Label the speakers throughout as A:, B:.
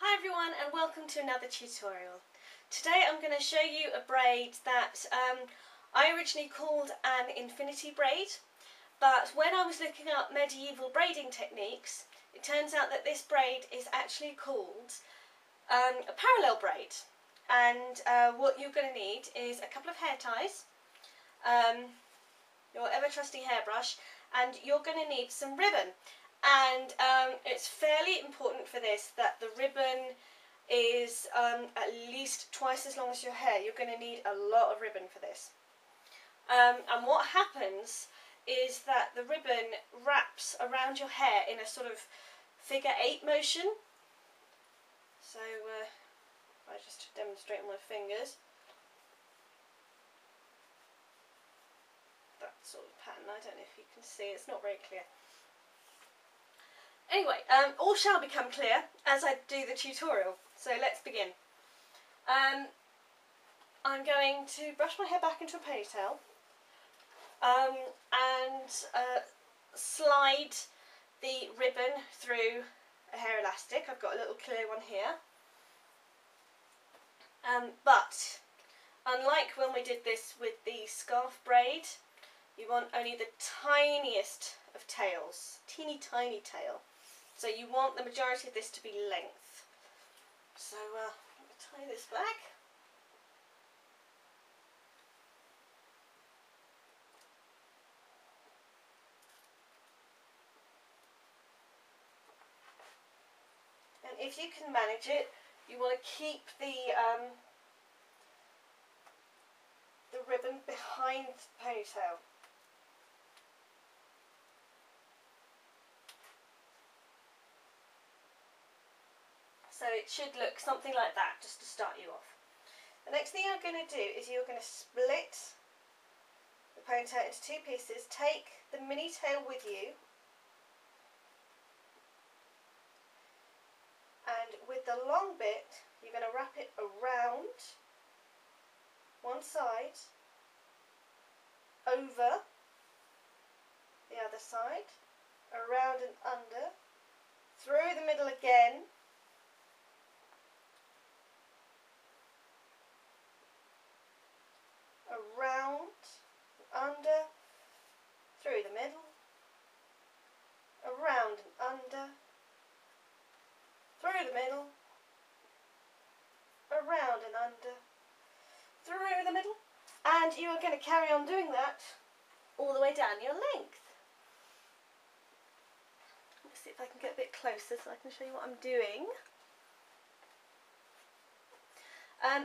A: Hi everyone and welcome to another tutorial. Today I'm going to show you a braid that I originally called an infinity braid, but when I was looking up medieval braiding techniques it turns out that this braid is actually called a parallel braid, and what you're going to need is a couple of hair ties, your ever trusty hairbrush, and you're going to need some ribbon. And it's fairly important for this that the ribbon is at least twice as long as your hair. You're going to need a lot of ribbon for this. And what happens is that the ribbon wraps around your hair in a sort of figure 8 motion. So I just demonstrate on my fingers. That sort of pattern, I don't know if you can see, it's not very clear. Anyway, all shall become clear as I do the tutorial, so let's begin. I'm going to brush my hair back into a ponytail and slide the ribbon through a hair elastic. I've got a little clear one here. But unlike when we did this with the scarf braid, you want only the tiniest of tails, teeny tiny tail. So you want the majority of this to be length. So I'm going to tie this back. And if you can manage it, you want to keep the ribbon behind the ponytail. So it should look something like that, just to start you off. The next thing you're going to do is you're going to split the ponytail into two pieces. Take the mini tail with you, and with the long bit you're going to wrap it around one side, over the other side, around and under, through the middle again, around, under, through the middle, around and under, through the middle, around and under, through the middle, and you are going to carry on doing that all the way down your length. Let's see if I can get a bit closer so I can show you what I'm doing.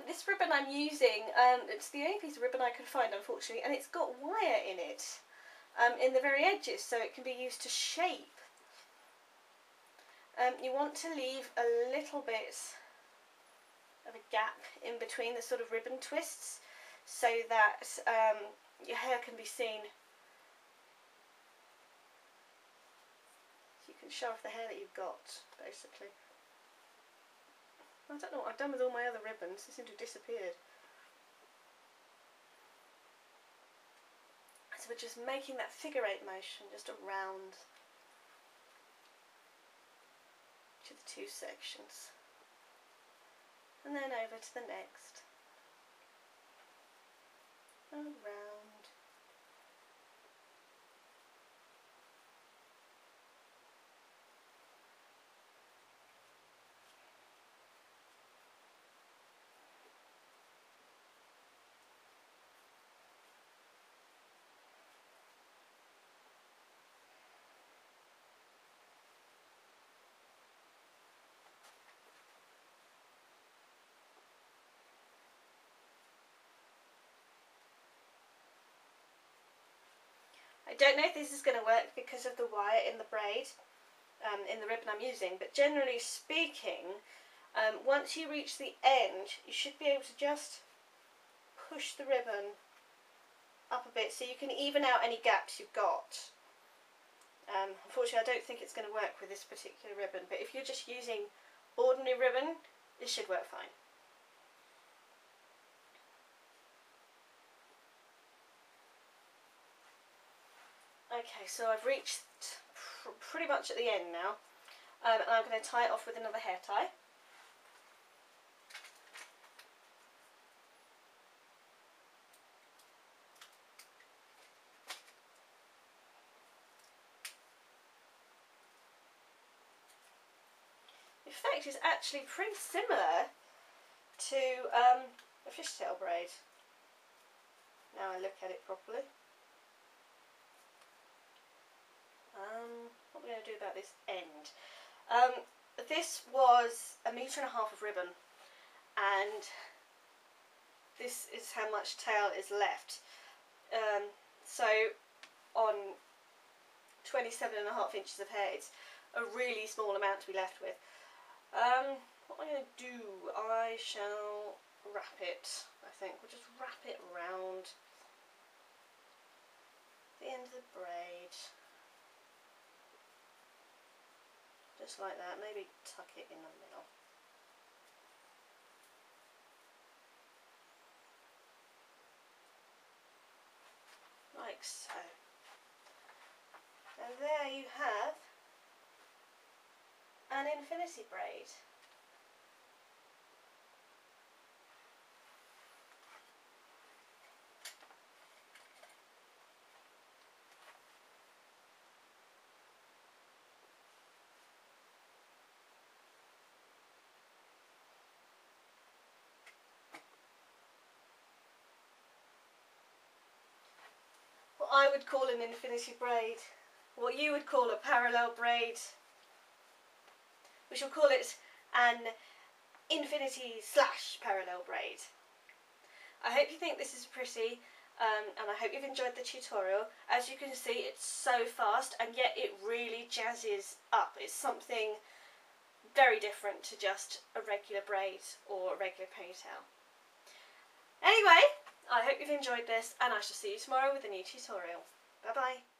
A: This ribbon I'm using, it's the only piece of ribbon I could find, unfortunately, and it's got wire in it, in the very edges, so it can be used to shape. You want to leave a little bit of a gap in between the sort of ribbon twists, so that your hair can be seen. So you can show off the hair that you've got, basically. I don't know what I've done with all my other ribbons, they seem to have disappeared. So we're just making that figure 8 motion just around to the two sections. And then over to the next. Around. I don't know if this is going to work because of the wire in the braid, in the ribbon I'm using, but generally speaking, once you reach the end, you should be able to just push the ribbon up a bit so you can even out any gaps you've got. Unfortunately, I don't think it's going to work with this particular ribbon, but if you're just using ordinary ribbon, this should work fine. Okay, so I've reached pretty much at the end now, and I'm going to tie it off with another hair tie. effect is actually pretty similar to a fishtail braid. Now I look at it properly. What are we going to do about this end? This was 1.5 meters of ribbon, and this is how much tail is left. So on 27.5 inches of hair, it's a really small amount to be left with. What I'm going to do, I shall wrap it, I think. We'll just wrap it around the end of the braid. Just like that, maybe tuck it in the middle. Like so. And there you have an infinity braid. What I would call an infinity braid, what you would call a parallel braid. We shall call it an infinity / parallel braid. I hope you think this is pretty, and I hope you've enjoyed the tutorial. As you can see, it's so fast, and yet it really jazzes up. It's something very different to just a regular braid or a regular ponytail. Anyway, I hope you've enjoyed this, and I shall see you tomorrow with a new tutorial. Bye bye.